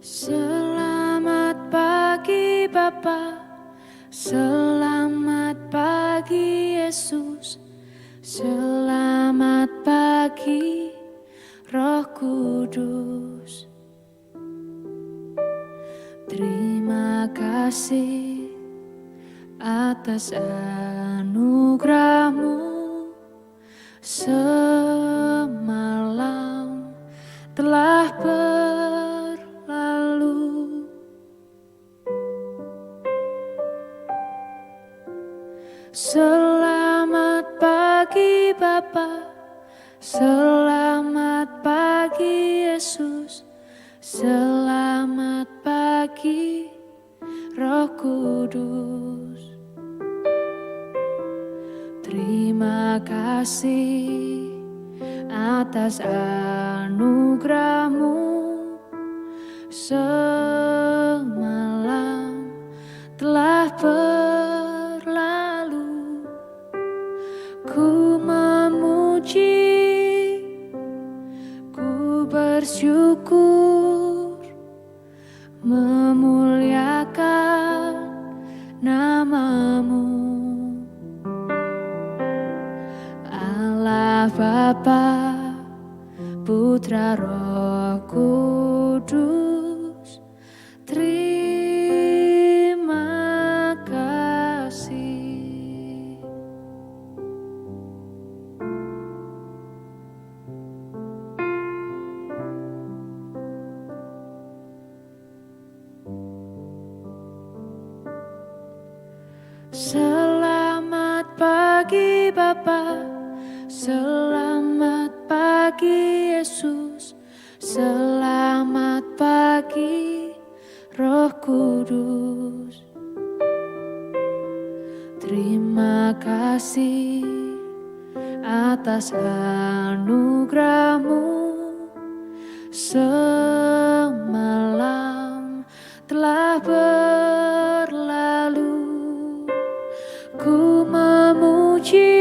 Selamat pagi Bapa, selamat pagi Yesus, selamat pagi Roh Kudus. Terima kasih atas anugerah-Mu. Semalam telah berlalu, selamat pagi Bapa, selamat pagi Yesus, selamat pagi Roh Kudus. Terima kasih atas anugerah-Mu. Semalam telah berlalu, ku memuji, ku bersyukur, memuliakan nama-Mu. Allah Bapa, Putra Roh Kudus, terima kasih. Selamat pagi Bapa, selamat pagi Yesus, selamat pagi Roh Kudus. Terima kasih atas anugerah-Mu. Semalam telah berlalu, ku memuji,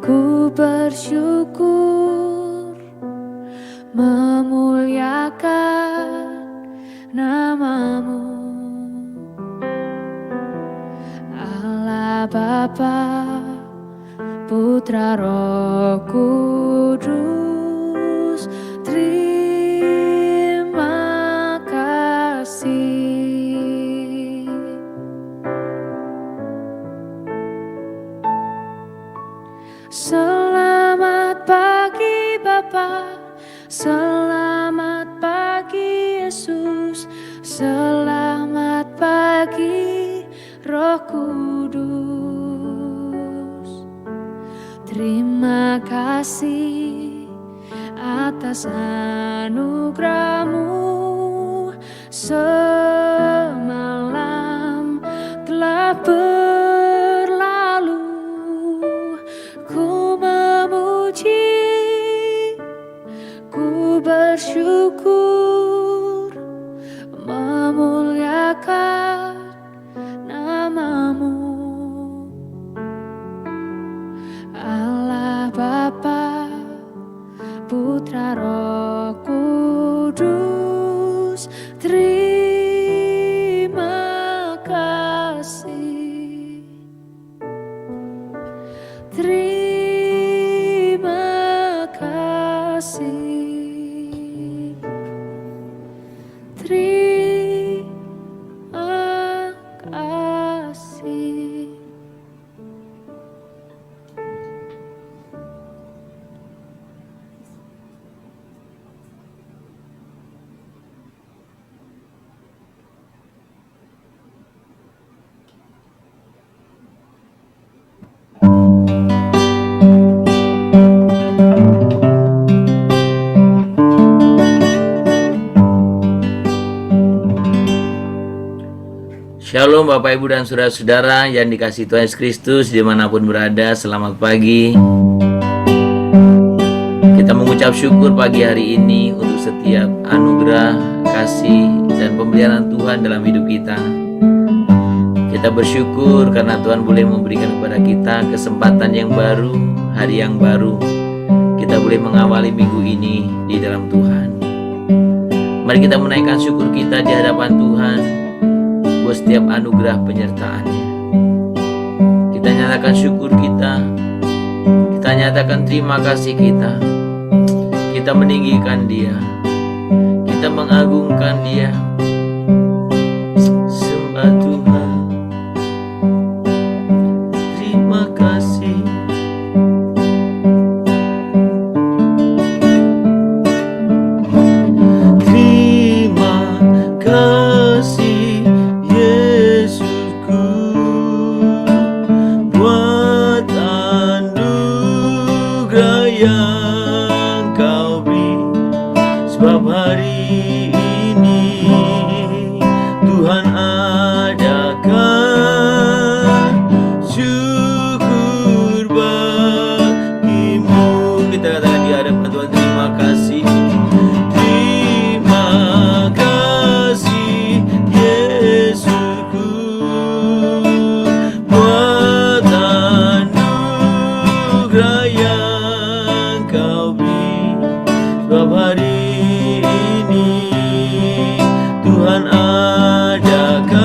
ku bersyukur, memuliakan nama-Mu. Allah Bapa, Putra Roh Kudus, terima kasih. Selamat pagi Bapa, selamat pagi Yesus, selamat pagi Roh Kudus. Terima kasih atas anugerah-Mu. Semalam telah berlalu, ku memuji, ku bersyukur, memuliakan nama-Mu. Allah Bapa, Putra Roh Kudus, terima kasih. Terima kasih. Terima kasih. Shalom Bapak Ibu dan Saudara-saudara yang dikasihi Tuhan Yesus Kristus dimanapun berada, selamat pagi. Kita mengucap syukur pagi hari ini untuk setiap anugerah, kasih, dan pemeliharaan Tuhan dalam hidup kita. Kita bersyukur karena Tuhan boleh memberikan kepada kita kesempatan yang baru, hari yang baru. Kita boleh mengawali minggu ini di dalam Tuhan. Mari kita menaikkan syukur kita di hadapan Tuhan buat setiap anugerah penyertaan-Nya. Kita nyatakan syukur kita nyatakan terima kasih kita meninggikan Dia, kita mengagungkan Dia. Sembah Tuhan, terima kasih. Terima kasih Yesusku buat anugerah yang Kau beri, sebab hari ini Tuhan adakan syukur bagimu. Kita katakan di hadapan Tuhan, terima kasih. Terima kasih Yesusku buat anugerah yang Kau beri, sebab hari ini Tuhan adakan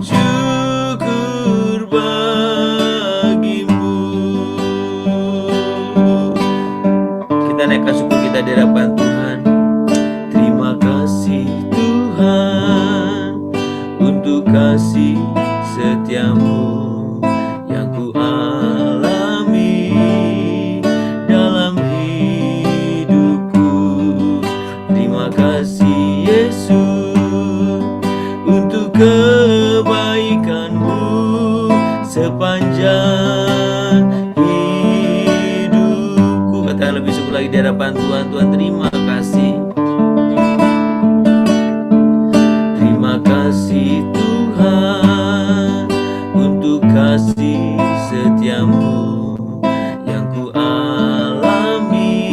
syukur bagimu. Kita naikkan syukur kita di hadapan Tuhan. Terima kasih Tuhan untuk kasih setiamu yang ku alami dalam hidupku. Terima kasih Yesus untuk kebaikan-Mu sepanjang hidupku. Katakan lebih syukur lagi di hadapan Tuhan. Tuhan, terima kasih. Terima kasih Tuhan untuk kasih setiamu yang ku alami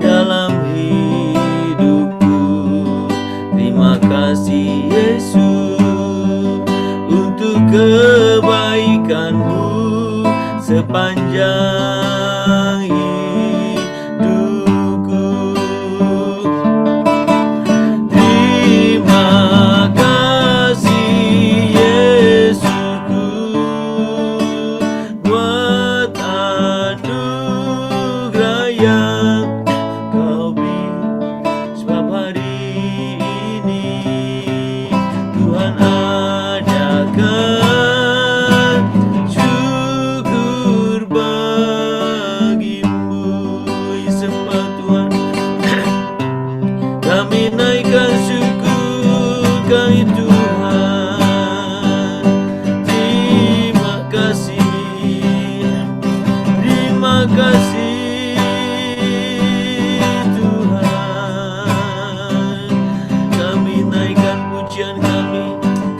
dalam hidupku. Terima kasih Yesus untuk kebaikan-Mu sepanjang hidupku. Terima kasih Yesusku buat anugerah yang Kau beri, sebab hari ini Tuhan adakan syukur bagimu. Sembah Tuhan, kami naikkan syukur kami Tuhan. Terima kasih, terima kasih Tuhan. Kami naikkan pujian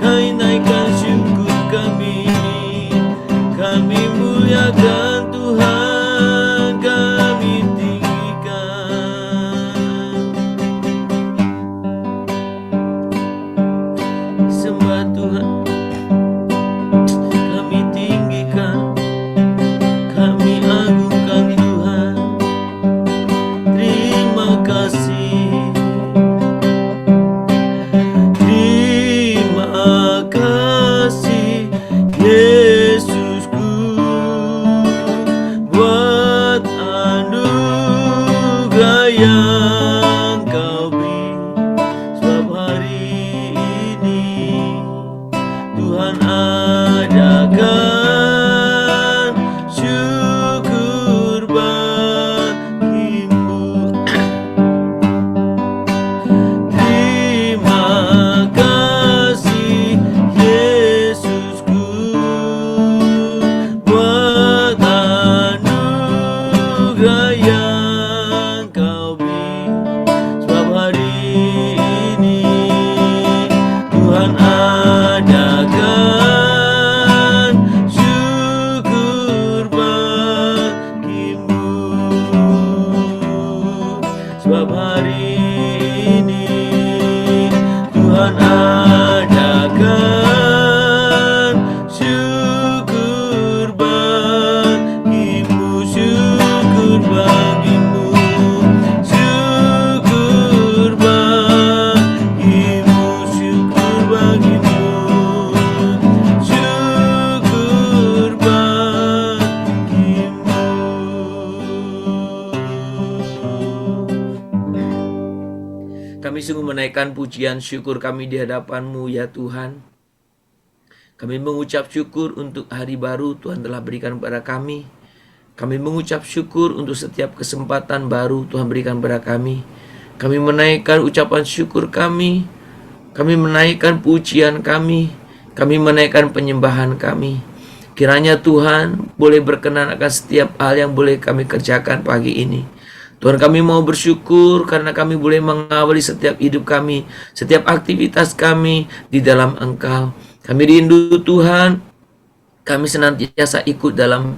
kami naikkan syukur kami muliakan Tuhan, kami tinggikan. Sembah Tuhan, kami tinggikan, kami agungkan Tuhan. sungguh menaikkan pujian syukur kami di hadapan-Mu ya Tuhan. Kami mengucap syukur untuk hari baru Tuhan telah berikan kepada kami. Kami mengucap syukur untuk setiap kesempatan baru Tuhan berikan kepada kami. Kami menaikkan ucapan syukur kami. Kami menaikkan pujian kami. Kami menaikkan penyembahan kami. Kiranya Tuhan boleh berkenan akan setiap hal yang boleh kami kerjakan pagi ini. Tuhan, kami mau bersyukur karena kami boleh mengawali setiap hidup kami, setiap aktivitas kami di dalam Engkau. Kami rindu Tuhan, kami senantiasa ikut dalam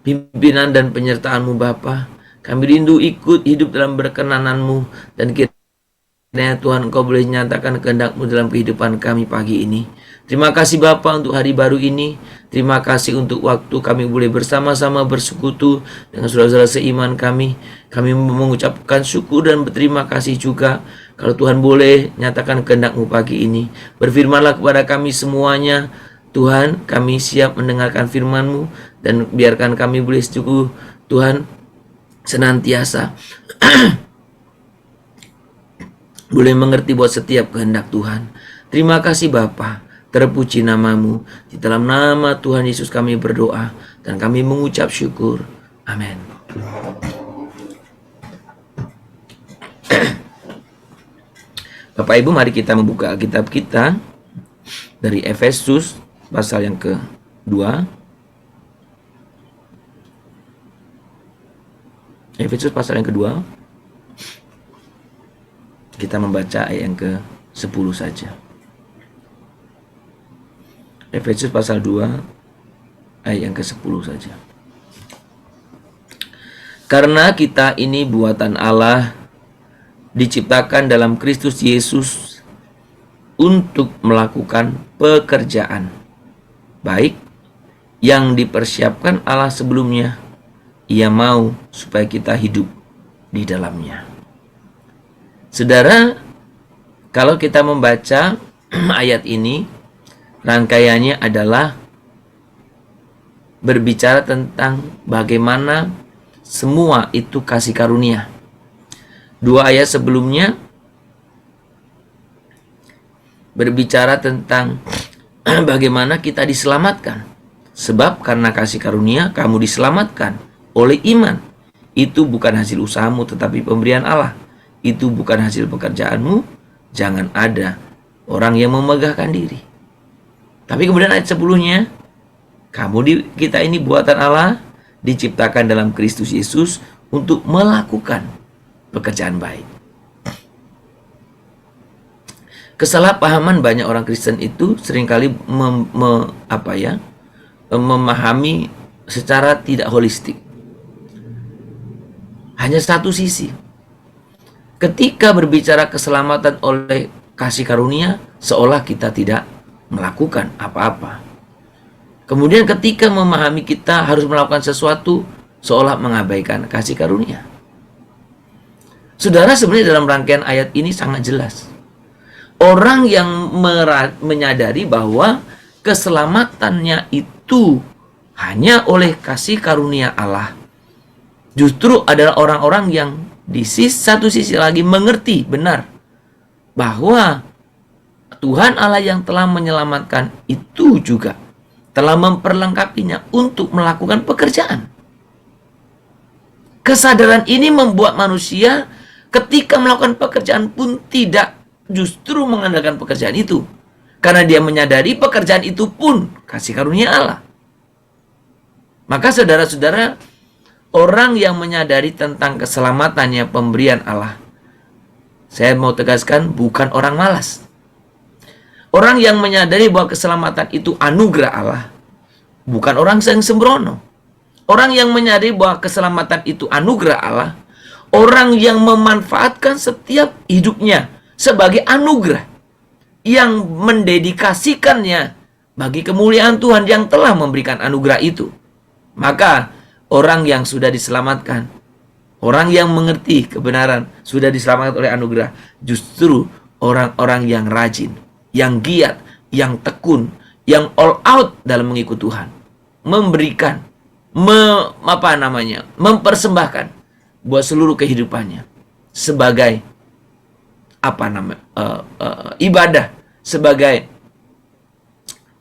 pimpinan dan penyertaan-Mu Bapa. Kami rindu ikut hidup dalam berkenanan-Mu, dan kiranya Tuhan Engkau boleh nyatakan kehendak-Mu dalam kehidupan kami pagi ini. Terima kasih Bapa untuk hari baru ini. Terima kasih untuk waktu kami boleh bersama-sama bersekutu dengan saudara-saudara seiman kami. Kami mengucapkan syukur dan berterima kasih juga. Kalau Tuhan boleh nyatakan kehendak-Mu pagi ini, berfirmanlah kepada kami semuanya. Tuhan, kami siap mendengarkan firman-Mu, dan biarkan kami boleh sungguh Tuhan senantiasa boleh mengerti buat setiap kehendak Tuhan. Terima kasih Bapa, terpuji nama-Mu. Di dalam nama Tuhan Yesus kami berdoa dan kami mengucap syukur. Amin. Bapak Ibu, mari kita membuka Alkitab kita dari Efesus pasal yang kedua. Efesus pasal yang kedua. Kita membaca ayat yang ke-10 saja. Efesus pasal 2 ayat yang ke-10 saja. Karena kita ini buatan Allah, diciptakan dalam Kristus Yesus untuk melakukan pekerjaan baik yang dipersiapkan Allah sebelumnya. Ia mau supaya kita hidup di dalamnya. Saudara, kalau kita membaca ayat ini, rangkaiannya adalah berbicara tentang bagaimana semua itu kasih karunia. Dua ayat sebelumnya berbicara tentang bagaimana kita diselamatkan. Sebab karena kasih karunia kamu diselamatkan oleh iman. Itu bukan hasil usahamu tetapi pemberian Allah. Itu bukan hasil pekerjaanmu. Jangan ada orang yang memegahkan diri. Tapi kemudian ayat 10-nya, kita ini buatan Allah, diciptakan dalam Kristus Yesus untuk melakukan pekerjaan baik. Kesalahpahaman banyak orang Kristen itu seringkali memahami secara tidak holistik. Hanya satu sisi. Ketika berbicara keselamatan oleh kasih karunia, seolah kita tidak melakukan apa-apa. Kemudian ketika memahami kita harus melakukan sesuatu, seolah mengabaikan kasih karunia. Saudara, sebenarnya dalam rangkaian ayat ini sangat jelas. Orang yang menyadari bahwa keselamatannya itu hanya oleh kasih karunia Allah, justru adalah orang-orang yang di satu sisi lagi mengerti benar bahwa Tuhan Allah yang telah menyelamatkan itu juga telah memperlengkapinya untuk melakukan pekerjaan. Kesadaran ini membuat manusia ketika melakukan pekerjaan pun tidak justru mengandalkan pekerjaan itu. Karena dia menyadari pekerjaan itu pun kasih karunia Allah. Maka saudara-saudara, orang yang menyadari tentang keselamatannya pemberian Allah, saya mau tegaskan, bukan orang malas. Orang yang menyadari bahwa keselamatan itu anugerah Allah, bukan orang yang sembrono. Orang yang menyadari bahwa keselamatan itu anugerah Allah, orang yang memanfaatkan setiap hidupnya sebagai anugerah, yang mendedikasikannya bagi kemuliaan Tuhan yang telah memberikan anugerah itu. Maka orang yang sudah diselamatkan, orang yang mengerti kebenaran, sudah diselamatkan oleh anugerah, justru orang-orang yang rajin, yang giat, yang tekun, yang all out dalam mengikut Tuhan, memberikan, mempersembahkan buat seluruh kehidupannya sebagai ibadah, sebagai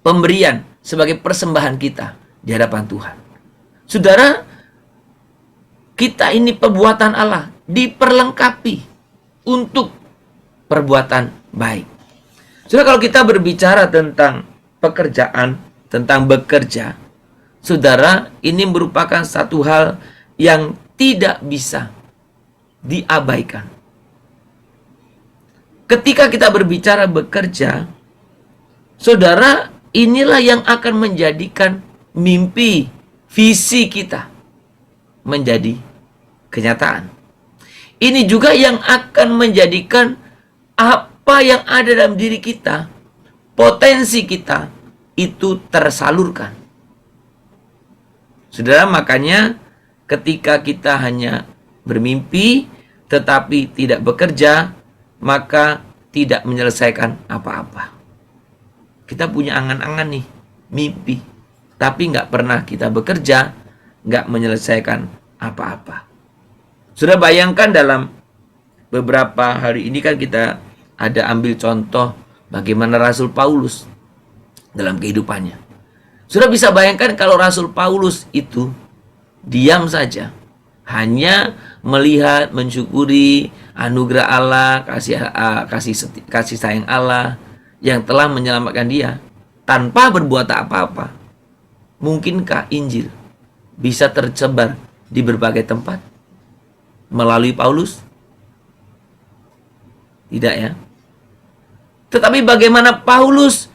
pemberian, sebagai persembahan kita di hadapan Tuhan. Saudara, kita ini perbuatan Allah diperlengkapi untuk perbuatan baik. Saudara, kalau kita berbicara tentang pekerjaan, tentang bekerja, saudara, ini merupakan satu hal yang tidak bisa diabaikan. Ketika kita berbicara bekerja, saudara, inilah yang akan menjadikan mimpi, visi kita menjadi kenyataan. Ini juga yang akan menjadikan apa yang ada dalam diri kita, potensi kita, itu tersalurkan. Saudara, makanya ketika kita hanya bermimpi tetapi tidak bekerja, maka tidak menyelesaikan apa-apa. Kita punya angan-angan nih, mimpi, tapi nggak pernah kita bekerja, nggak menyelesaikan apa-apa. Sudah bayangkan dalam beberapa hari ini kan kita ada ambil contoh bagaimana Rasul Paulus dalam kehidupannya. Sudah bisa bayangkan kalau Rasul Paulus itu diam saja, hanya melihat, mensyukuri anugerah Allah, kasih sayang Allah yang telah menyelamatkan dia tanpa berbuat apa-apa. Mungkinkah Injil bisa tersebar di berbagai tempat melalui Paulus? Tidak ya. Tetapi bagaimana Paulus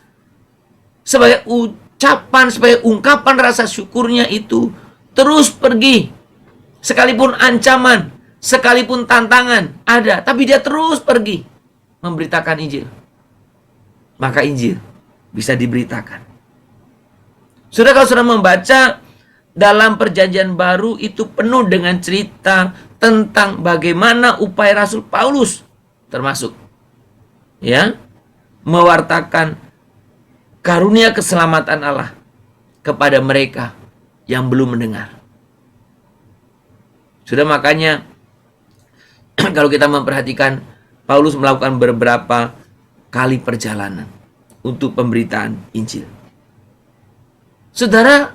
sebagai ucapan, sebagai ungkapan rasa syukurnya itu terus pergi. Sekalipun ancaman, sekalipun tantangan ada, tapi dia terus pergi memberitakan Injil. Maka Injil bisa diberitakan. Sudah, kalau sudah membaca dalam Perjanjian Baru itu penuh dengan cerita tentang bagaimana upaya Rasul Paulus, termasuk ya, mewartakan karunia keselamatan Allah kepada mereka yang belum mendengar. Sudah, makanya kalau kita memperhatikan, Paulus melakukan beberapa kali perjalanan untuk pemberitaan Injil. Saudara,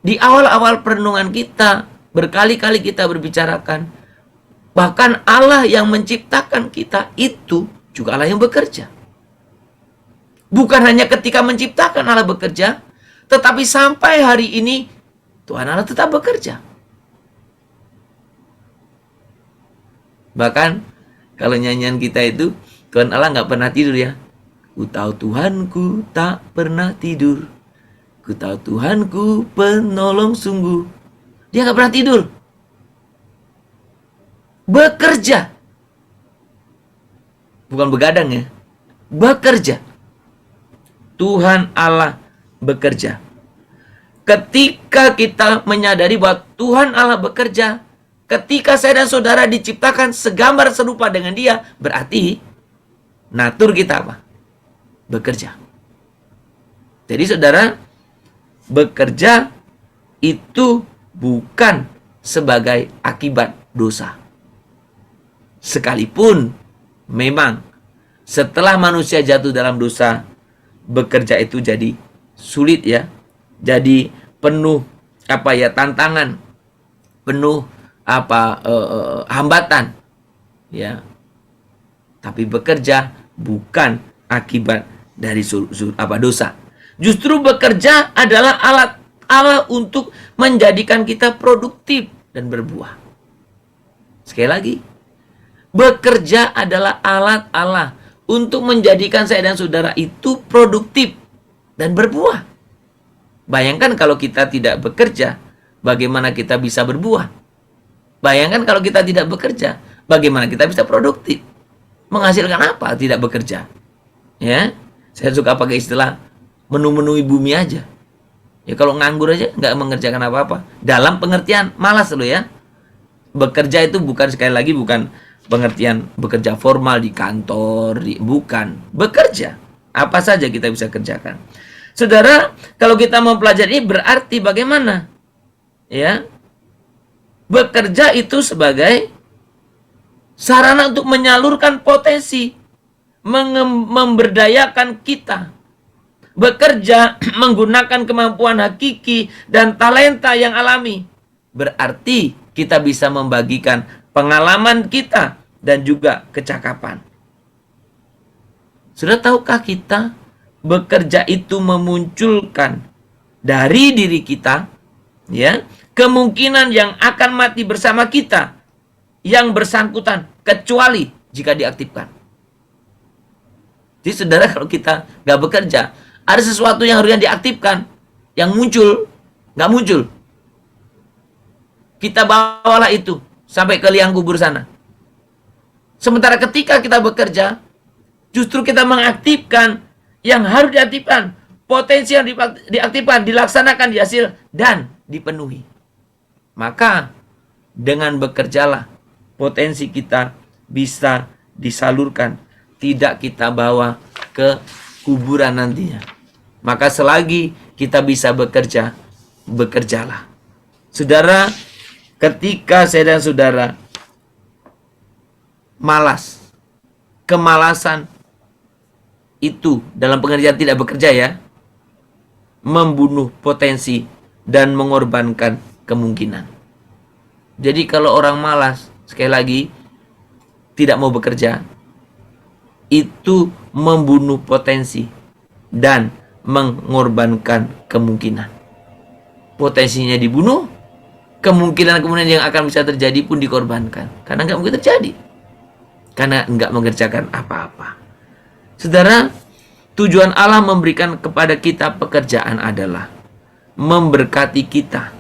di awal-awal perenungan kita, berkali-kali kita berbicarakan, bahkan Allah yang menciptakan kita itu juga Allah yang bekerja. Bukan hanya ketika menciptakan Allah bekerja, tetapi sampai hari ini Tuhan Allah tetap bekerja. Bahkan kalau nyanyian kita itu, Tuhan Allah nggak pernah tidur ya. Ku tahu Tuhanku tak pernah tidur. Ku tahu Tuhanku penolong sungguh. Dia nggak pernah tidur. Bekerja. Bukan begadang ya. Bekerja. Tuhan Allah bekerja. Ketika kita menyadari bahwa Tuhan Allah bekerja, ketika saya dan saudara diciptakan segambar serupa dengan dia, berarti natur kita apa? Bekerja. Jadi saudara, bekerja itu bukan sebagai akibat dosa. Sekalipun memang setelah manusia jatuh dalam dosa, bekerja itu jadi sulit ya. Jadi penuh tantangan, penuh hambatan ya. Tapi bekerja bukan akibat dari dosa. Justru bekerja adalah alat Allah untuk menjadikan kita produktif dan berbuah. Sekali lagi, bekerja adalah alat Allah untuk menjadikan saya dan saudara itu produktif dan berbuah. Bayangkan kalau kita tidak bekerja, bagaimana kita bisa berbuah? Bayangkan kalau kita tidak bekerja, bagaimana kita bisa produktif? Menghasilkan apa tidak bekerja? Ya, saya suka pakai istilah menu-menui bumi aja. Ya, kalau nganggur aja nggak mengerjakan apa-apa. Dalam pengertian malas loh ya. Bekerja itu bukan, sekali lagi, bukan pengertian bekerja formal di kantor, bukan. Bekerja, apa saja kita bisa kerjakan. Saudara, kalau kita mempelajari berarti bagaimana? Ya, bekerja itu sebagai sarana untuk menyalurkan potensi, memberdayakan kita, bekerja menggunakan kemampuan hakiki dan talenta yang alami. Berarti kita bisa membagikan pengalaman kita dan juga kecakapan. Sudah tahukah kita, bekerja itu memunculkan dari diri kita, ya, kemungkinan yang akan mati bersama kita yang bersangkutan, kecuali jika diaktifkan. Jadi saudara, kalau kita nggak bekerja, ada sesuatu yang harusnya diaktifkan, yang muncul, nggak muncul. Kita bawalah itu sampai ke liang kubur sana. Sementara ketika kita bekerja, justru kita mengaktifkan yang harus diaktifkan. Potensi yang diaktifkan, dilaksanakan, dihasil, dan dipenuhi. Maka dengan bekerjalah, potensi kita bisa disalurkan. Tidak kita bawa ke kuburan nantinya. Maka selagi kita bisa bekerja, bekerjalah. Saudara, ketika saya dan saudara malas, kemalasan itu dalam pengertian tidak bekerja, ya, membunuh potensi dan mengorbankan kemungkinan. Jadi kalau orang malas, sekali lagi, tidak mau bekerja, itu membunuh potensi dan mengorbankan kemungkinan. Potensinya dibunuh, kemungkinan yang akan bisa terjadi pun dikorbankan. Karena nggak mungkin terjadi. Karena nggak mengerjakan apa-apa. Saudara, tujuan Allah memberikan kepada kita pekerjaan adalah memberkati kita.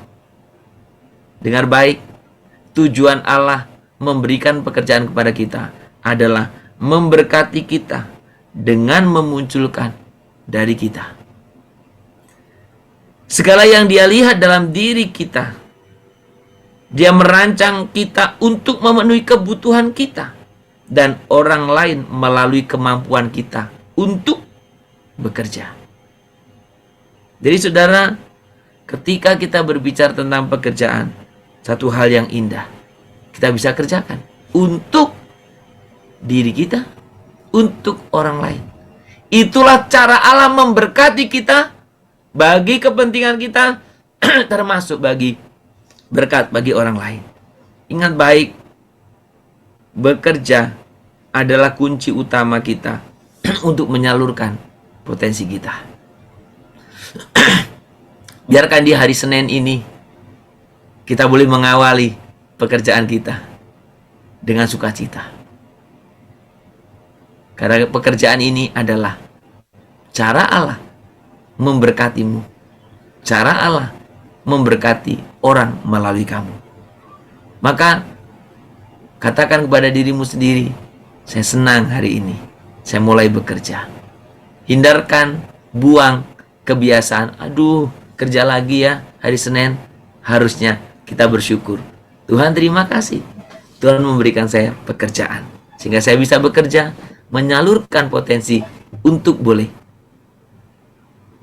Dengar baik, tujuan Allah memberikan pekerjaan kepada kita adalah memberkati kita dengan memunculkan dari kita segala yang Dia lihat dalam diri kita. Dia merancang kita untuk memenuhi kebutuhan kita dan orang lain melalui kemampuan kita untuk bekerja. Jadi saudara, ketika kita berbicara tentang pekerjaan, satu hal yang indah kita bisa kerjakan untuk diri kita, untuk orang lain. Itulah cara Allah memberkati kita bagi kepentingan kita, termasuk bagi berkat bagi orang lain. Ingat baik, bekerja adalah kunci utama kita untuk menyalurkan potensi kita. Biarkan di hari Senin ini kita boleh mengawali pekerjaan kita dengan sukacita. Karena pekerjaan ini adalah cara Allah memberkatimu. Cara Allah memberkati orang melalui kamu. Maka katakan kepada dirimu sendiri, saya senang hari ini, saya mulai bekerja. Hindarkan, buang kebiasaan, aduh kerja lagi ya hari Senin. Harusnya kita bersyukur, Tuhan terima kasih, Tuhan memberikan saya pekerjaan, sehingga saya bisa bekerja, menyalurkan potensi untuk boleh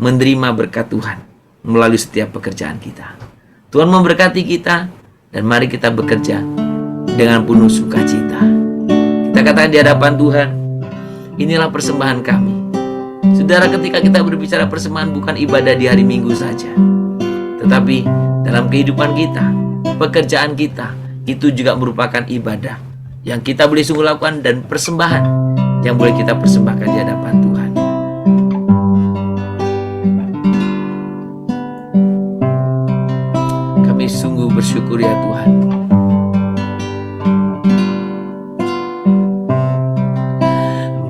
menerima berkat Tuhan melalui setiap pekerjaan kita. Tuhan memberkati kita, dan mari kita bekerja dengan penuh sukacita. Kita katakan di hadapan Tuhan, inilah persembahan kami. Saudara, ketika kita berbicara persembahan, bukan ibadah di hari Minggu saja, tetapi dalam kehidupan kita, pekerjaan kita, itu juga merupakan ibadah yang kita boleh sungguh lakukan, dan persembahan yang boleh kita persembahkan di hadapan Tuhan. Kami sungguh bersyukur ya Tuhan.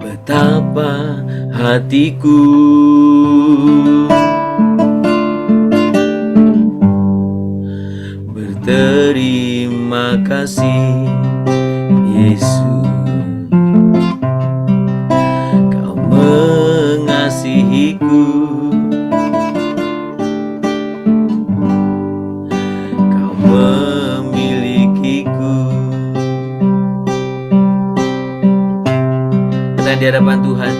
Betapa hatiku berterima kasih, Yesus. Mengasihiku, Kau memilikiku. Katakan di hadapan Tuhan,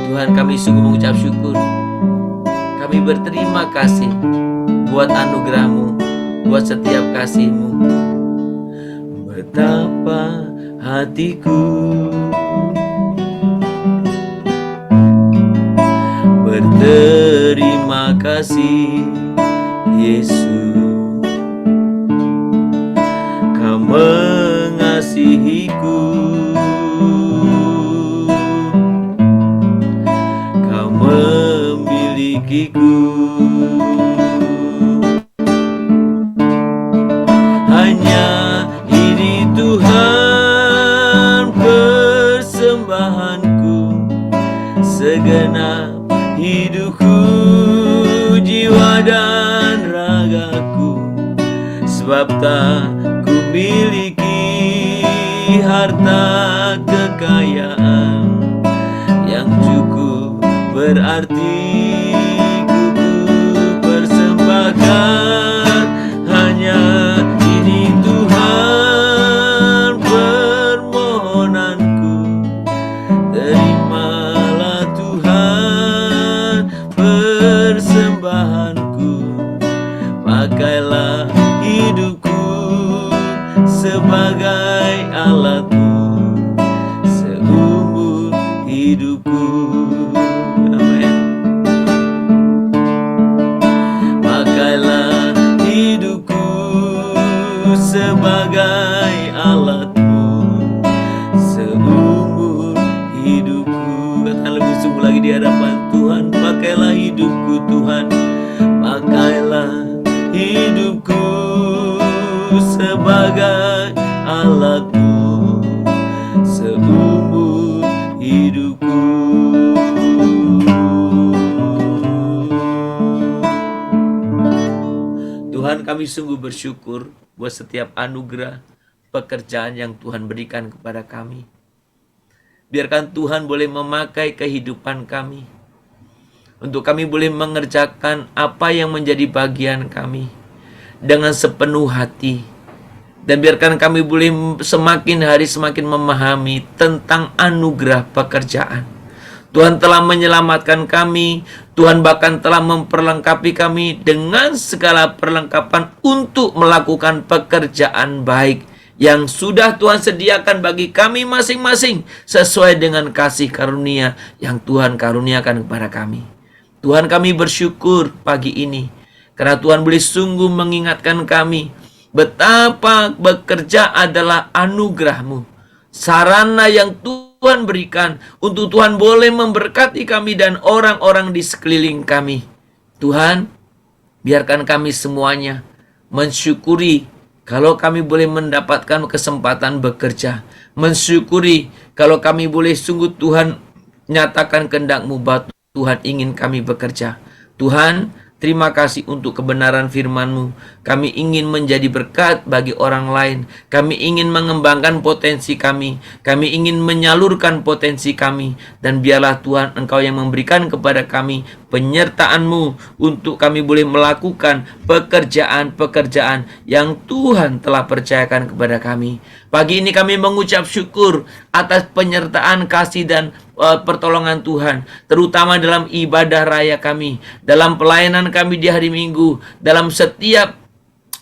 Tuhan, kami sungguh mengucap syukur. Kami berterima kasih buat anugerah-Mu, buat setiap kasih-Mu. Betapa hatiku. Berterima kasih Yesus, Kau mengasihiku, Kau memilikiku. Hanya ini Tuhan persembahanku, segenap hidupku, jiwa dan ragaku. Sebab tak ku miliki harta kekayaan yang cukup berarti ku persembahkan. Hanya ini Tuhan permohonanku, terimalah Tuhan persembahanku. Pakailah hidupku sebagai alatmu seumur hidupku. Amin. Pakailah hidupku sebagai alatmu seumur hidupku. Katakan lebih sungguh lagi di hadapan Tuhan. Pakailah hidupku Tuhan, pakailah hidupku sebagai alatmu seumur hidupku. Tuhan, kami sungguh bersyukur buat setiap anugerah pekerjaan yang Tuhan berikan kepada kami. Biarkan Tuhan boleh memakai kehidupan kami untuk kami boleh mengerjakan apa yang menjadi bagian kami dengan sepenuh hati. Dan biarkan kami boleh semakin hari semakin memahami tentang anugerah pekerjaan. Tuhan telah menyelamatkan kami, Tuhan bahkan telah memperlengkapi kami dengan segala perlengkapan untuk melakukan pekerjaan baik yang sudah Tuhan sediakan bagi kami masing-masing sesuai dengan kasih karunia yang Tuhan karuniakan kepada kami. Tuhan, kami bersyukur pagi ini karena Tuhan boleh sungguh mengingatkan kami betapa bekerja adalah anugerah-Mu, sarana yang Tuhan berikan untuk Tuhan boleh memberkati kami dan orang-orang di sekeliling kami. Tuhan, biarkan kami semuanya mensyukuri kalau kami boleh mendapatkan kesempatan bekerja, mensyukuri kalau kami boleh sungguh Tuhan nyatakan kehendak-Mu bahwa Tuhan ingin kami bekerja. Tuhan, terima kasih untuk kebenaran firman-Mu. Kami ingin menjadi berkat bagi orang lain. Kami ingin mengembangkan potensi kami. Kami ingin menyalurkan potensi kami. Dan biarlah Tuhan Engkau yang memberikan kepada kami penyertaan-Mu untuk kami boleh melakukan pekerjaan-pekerjaan yang Tuhan telah percayakan kepada kami. Pagi ini kami mengucap syukur atas penyertaan kasih dan pertolongan Tuhan, terutama dalam ibadah raya kami, dalam pelayanan kami di hari Minggu, dalam setiap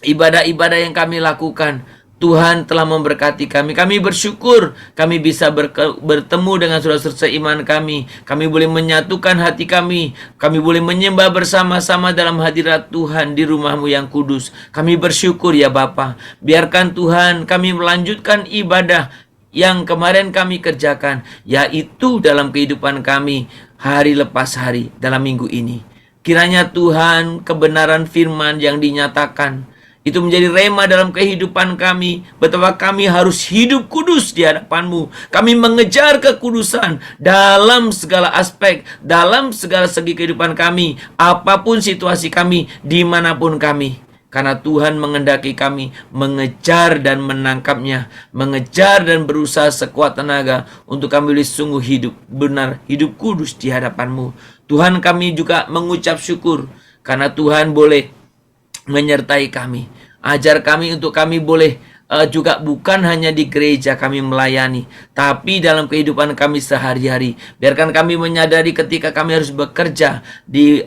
ibadah-ibadah yang kami lakukan. Tuhan telah memberkati kami. Kami bersyukur kami bisa bertemu dengan saudara-saudara seiman kami. Kami boleh menyatukan hati kami. Kami boleh menyembah bersama-sama dalam hadirat Tuhan di rumah-Mu yang kudus. Kami bersyukur ya Bapa. Biarkan Tuhan kami melanjutkan ibadah yang kemarin kami kerjakan, yaitu dalam kehidupan kami hari lepas hari dalam minggu ini. Kiranya Tuhan kebenaran firman yang dinyatakan itu menjadi rema dalam kehidupan kami, betapa kami harus hidup kudus di hadapan-Mu. Kami mengejar kekudusan dalam segala aspek, dalam segala segi kehidupan kami, apapun situasi kami, dimanapun kami. Karena Tuhan menghendaki kami mengejar dan menangkapnya, mengejar dan berusaha sekuat tenaga untuk kami boleh sungguh hidup benar, hidup kudus di hadapan-Mu. Tuhan, kami juga mengucap syukur karena Tuhan boleh menyertai kami. Ajar kami untuk kami boleh juga bukan hanya di gereja kami melayani, tapi dalam kehidupan kami sehari-hari. Biarkan kami menyadari ketika kami harus bekerja di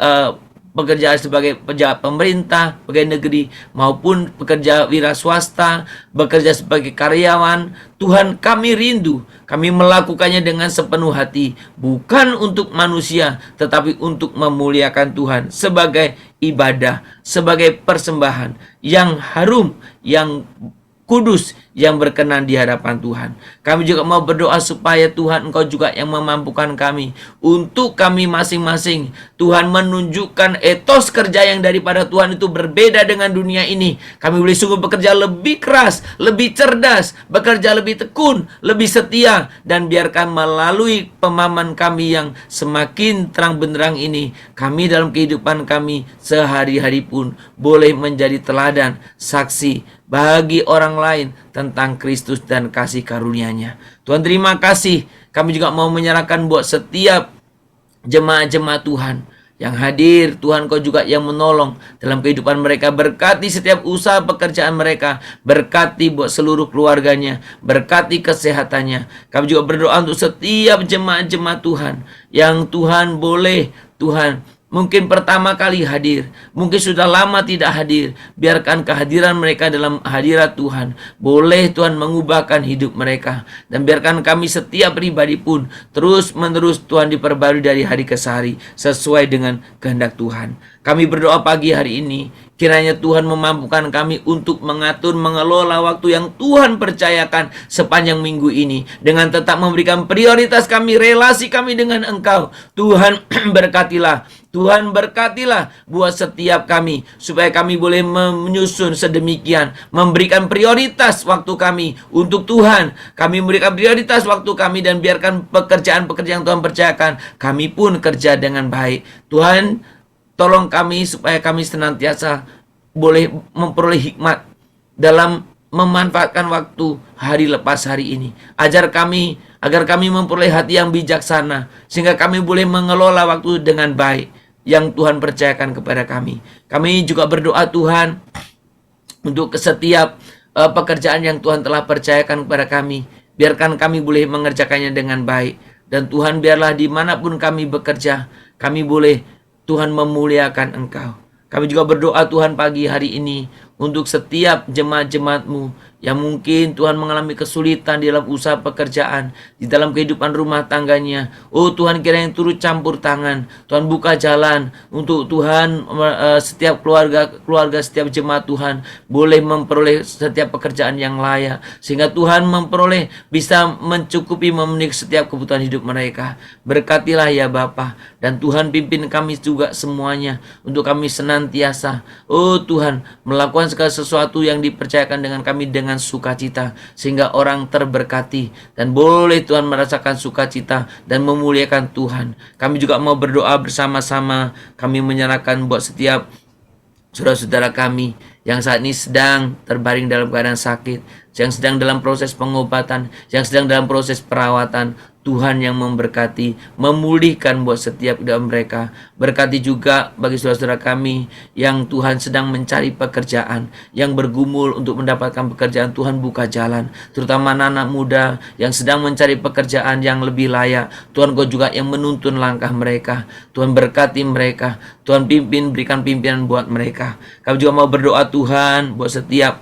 pekerja sebagai pejabat pemerintah, pegawai negeri, maupun pekerja wira swasta, bekerja sebagai karyawan. Tuhan, kami rindu, kami melakukannya dengan sepenuh hati, bukan untuk manusia, tetapi untuk memuliakan Tuhan sebagai ibadah, sebagai persembahan yang harum, yang kudus, yang berkenan di hadapan Tuhan. Kami juga mau berdoa supaya Tuhan, Engkau juga yang memampukan kami untuk kami masing-masing. Tuhan menunjukkan etos kerja yang daripada Tuhan itu berbeda dengan dunia ini. Kami boleh sungguh bekerja lebih keras, lebih cerdas, bekerja lebih tekun, lebih setia, dan biarkan melalui pemahaman kami yang semakin terang benderang ini, kami dalam kehidupan kami sehari-hari pun boleh menjadi teladan, saksi bagi orang lain tentang Kristus dan kasih karunia-Nya. Tuhan, terima kasih. Kami juga mau menyerahkan buat setiap jemaat-jemaat Tuhan yang hadir. Tuhan, Kau juga yang menolong dalam kehidupan mereka. Berkati setiap usaha pekerjaan mereka. Berkati buat seluruh keluarganya. Berkati kesehatannya. Kami juga berdoa untuk setiap jemaat-jemaat Tuhan yang Tuhan boleh, Tuhan, mungkin pertama kali hadir, mungkin sudah lama tidak hadir. Biarkan kehadiran mereka dalam hadirat Tuhan boleh, Tuhan, mengubahkan hidup mereka. Dan biarkan kami setiap pribadi pun terus menerus, Tuhan, diperbarui dari hari ke hari sesuai dengan kehendak Tuhan. Kami berdoa pagi hari ini, kiranya Tuhan memampukan kami untuk mengatur, mengelola waktu yang Tuhan percayakan sepanjang minggu ini, dengan tetap memberikan prioritas kami, relasi kami dengan Engkau. Tuhan, berkatilah. Tuhan, berkatilah buat setiap kami, supaya kami boleh menyusun sedemikian, memberikan prioritas waktu kami untuk Tuhan. Kami memberikan prioritas waktu kami, dan biarkan pekerjaan-pekerjaan yang Tuhan percayakan, kami pun kerja dengan baik. Tuhan, tolong kami supaya kami senantiasa boleh memperoleh hikmat dalam memanfaatkan waktu hari lepas hari ini. Ajar kami agar kami memperoleh hati yang bijaksana, sehingga kami boleh mengelola waktu dengan baik yang Tuhan percayakan kepada kami. Kami juga berdoa, Tuhan, untuk setiap pekerjaan yang Tuhan telah percayakan kepada kami. Biarkan kami boleh mengerjakannya dengan baik. Dan Tuhan, biarlah dimanapun kami bekerja, kami boleh, Tuhan, memuliakan Engkau. Kami juga berdoa, Tuhan, pagi hari ini untuk setiap jemaat-jemaat-Mu yang mungkin, Tuhan, mengalami kesulitan di dalam usaha pekerjaan, di dalam kehidupan rumah tangganya. Oh Tuhan, kiranya turut campur tangan. Tuhan, buka jalan untuk, Tuhan, setiap keluarga, setiap jemaat Tuhan boleh memperoleh setiap pekerjaan yang layak, sehingga Tuhan memperoleh, bisa mencukupi, memenuhi setiap kebutuhan hidup mereka. Berkatilah ya Bapa, dan Tuhan, pimpin kami juga semuanya untuk kami senantiasa, oh Tuhan, melakukan segala sesuatu yang dipercayakan dengan kami dengan sukacita, sehingga orang terberkati dan boleh, Tuhan, merasakan sukacita dan memuliakan Tuhan. Kami juga mau berdoa bersama-sama. Kami menyerahkan buat setiap saudara-saudara kami yang saat ini sedang terbaring dalam keadaan sakit, yang sedang dalam proses pengobatan, yang sedang dalam proses perawatan. Tuhan yang memberkati, memulihkan buat setiap dalam mereka. Berkati juga bagi saudara-saudara kami yang, Tuhan, sedang mencari pekerjaan, yang bergumul untuk mendapatkan pekerjaan. Tuhan, buka jalan, terutama anak-anak muda yang sedang mencari pekerjaan yang lebih layak. Tuhan, Kau juga yang menuntun langkah mereka. Tuhan, berkati mereka. Tuhan, pimpin, berikan pimpinan buat mereka. Kami juga mau berdoa, Tuhan, buat setiap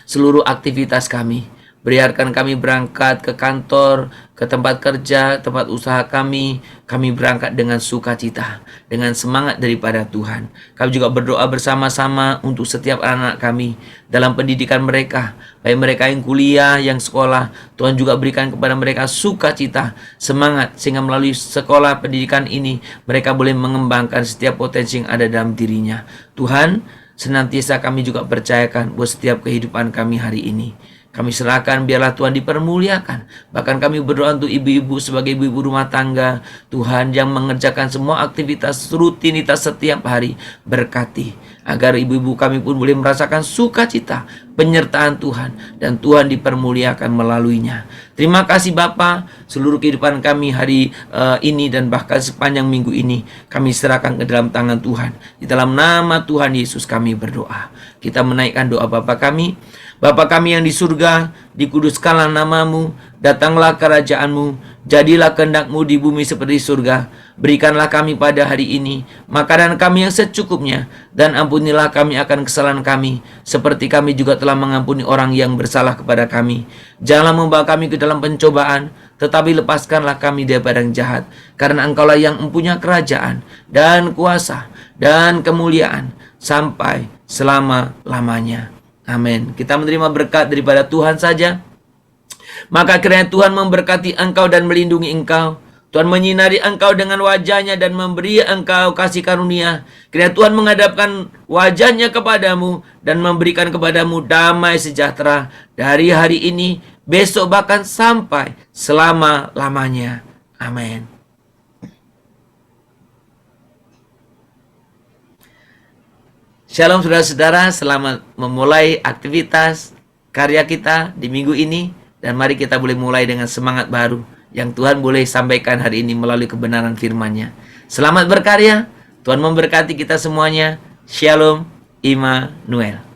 seluruh aktivitas kami. Biarkan kami berangkat ke kantor, ke tempat kerja, tempat usaha kami berangkat dengan sukacita, dengan semangat daripada Tuhan. Kami juga berdoa bersama-sama untuk setiap anak kami dalam pendidikan mereka, baik mereka yang kuliah, yang sekolah. Tuhan juga berikan kepada mereka sukacita, semangat, sehingga melalui sekolah pendidikan ini mereka boleh mengembangkan setiap potensi yang ada dalam dirinya. Tuhan, senantiasa kami juga percayakan buat setiap kehidupan kami hari ini. Kami serahkan, biarlah Tuhan dipermuliakan. Bahkan kami berdoa untuk ibu-ibu sebagai ibu-ibu rumah tangga, Tuhan, yang mengerjakan semua aktivitas rutinitas setiap hari. Berkati, agar ibu-ibu kami pun boleh merasakan sukacita, penyertaan Tuhan, dan Tuhan dipermuliakan melaluinya. Terima kasih Bapa, seluruh kehidupan kami hari ini dan bahkan sepanjang minggu ini kami serahkan ke dalam tangan Tuhan. Di dalam nama Tuhan Yesus kami berdoa. Kita menaikkan doa Bapa kami. Bapa kami yang di surga, dikuduskanlah namamu, datanglah kerajaan-Mu, Jadilah kehendak-Mu di bumi seperti surga. Berikanlah kami pada hari ini makanan kami yang secukupnya, dan ampunilah kami akan kesalahan kami, seperti kami juga telah mengampuni orang yang bersalah kepada kami. Janganlah membawa kami ke dalam pencobaan, tetapi lepaskanlah kami daripada yang jahat. Karena Engkaulah yang mempunyai kerajaan dan kuasa dan kemuliaan sampai selama-lamanya. Amin. Kita menerima berkat daripada Tuhan saja. Maka kiranya Tuhan memberkati engkau dan melindungi engkau. Tuhan menyinari engkau dengan wajahnya dan memberi engkau kasih karunia. Kiranya Tuhan menghadapkan wajahnya kepadamu dan memberikan kepadamu damai sejahtera dari hari ini, besok, bahkan sampai selama-lamanya. Amin. Shalom saudara-saudara, selamat memulai aktivitas karya kita di minggu ini. Dan mari kita boleh mulai dengan semangat baru yang Tuhan boleh sampaikan hari ini melalui kebenaran firman-Nya. Selamat berkarya, Tuhan memberkati kita semuanya. Shalom, Immanuel.